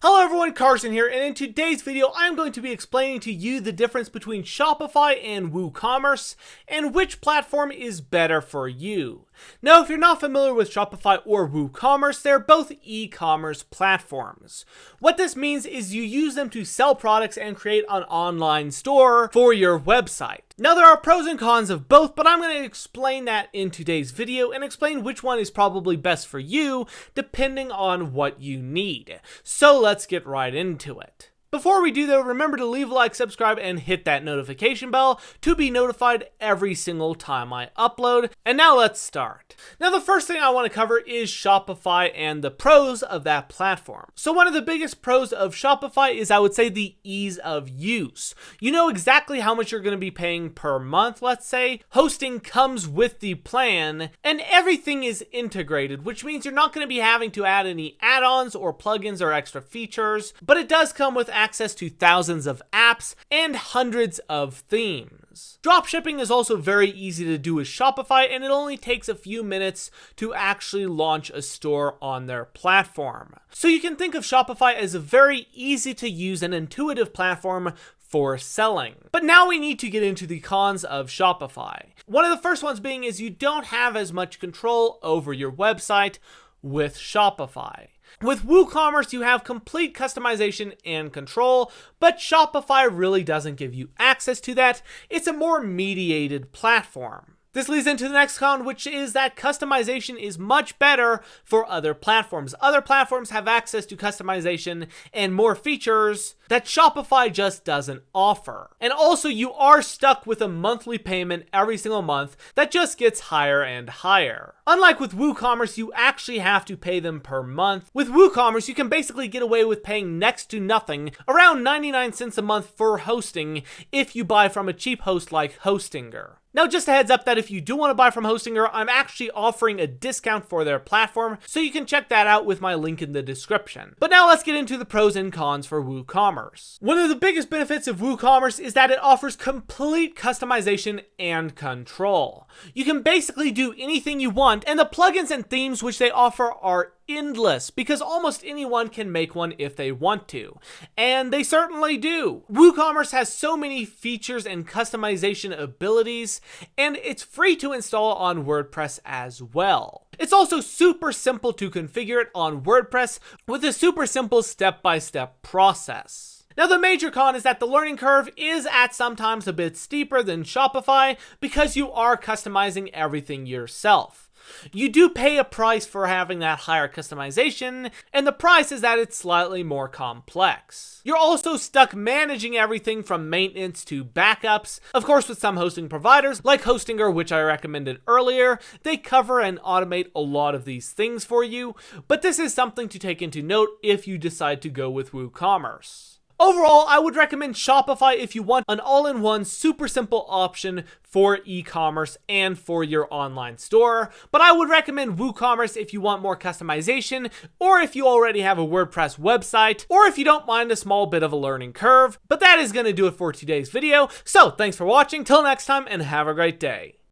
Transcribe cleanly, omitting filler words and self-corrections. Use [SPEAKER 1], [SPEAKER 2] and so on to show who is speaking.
[SPEAKER 1] Hello everyone, Carson here, and in today's video I'm going to be explaining to you the difference between Shopify and WooCommerce and which platform is better for you. Now, if you're not familiar with Shopify or WooCommerce, they're both e-commerce platforms. What this means is you use them to sell products and create an online store for your website. Now, there are pros and cons of both, but I'm going to explain that in today's video and explain which one is probably best for you depending on what you need. So let's get right into it. Before we do though, remember to leave a like, subscribe, and hit that notification bell to be notified every single time I upload. And now let's start. Now the first thing I want to cover is Shopify and the pros of that platform. So one of the biggest pros of Shopify is, I would say, the ease of use. You know exactly how much you're going to be paying per month, let's say. Hosting comes with the plan and everything is integrated, which means you're not going to be having to add any add-ons or plugins or extra features, but it does come with access to thousands of apps and hundreds of themes. Dropshipping is also very easy to do with Shopify, and it only takes a few minutes to actually launch a store on their platform. So you can think of Shopify as a very easy to use and intuitive platform for selling. But now we need to get into the cons of Shopify. One of the first ones being is you don't have as much control over your website with Shopify. With WooCommerce, you have complete customization and control, but Shopify really doesn't give you access to that. It's a more mediated platform. This leads into the next con, which is that customization is much better for other platforms. Other platforms have access to customization and more features that Shopify just doesn't offer. And also, you are stuck with a monthly payment every single month that just gets higher and higher. Unlike with WooCommerce, you actually have to pay them per month. With WooCommerce, you can basically get away with paying next to nothing, around 99 cents a month for hosting, if you buy from a cheap host like Hostinger. Now, just a heads up that if you do want to buy from Hostinger, I'm actually offering a discount for their platform, so you can check that out with my link in the description. But now let's get into the pros and cons for WooCommerce. One of the biggest benefits of WooCommerce is that it offers complete customization and control. You can basically do anything you want, and the plugins and themes which they offer are endless, because almost anyone can make one if they want to, and they certainly do. WooCommerce has so many features and customization abilities, and it's free to install on WordPress as well. It's also super simple to configure it on WordPress with a super simple step-by-step process. Now, the major con is that the learning curve is at sometimes a bit steeper than Shopify because you are customizing everything yourself. You do pay a price for having that higher customization, and the price is that it's slightly more complex. You're also stuck managing everything from maintenance to backups. Of course, with some hosting providers, like Hostinger, which I recommended earlier, they cover and automate a lot of these things for you, but this is something to take into note if you decide to go with WooCommerce. Overall, I would recommend Shopify if you want an all-in-one super simple option for e-commerce and for your online store, but I would recommend WooCommerce if you want more customization, or if you already have a WordPress website, or if you don't mind a small bit of a learning curve. But that is going to do it for today's video, so thanks for watching, till next time, and have a great day.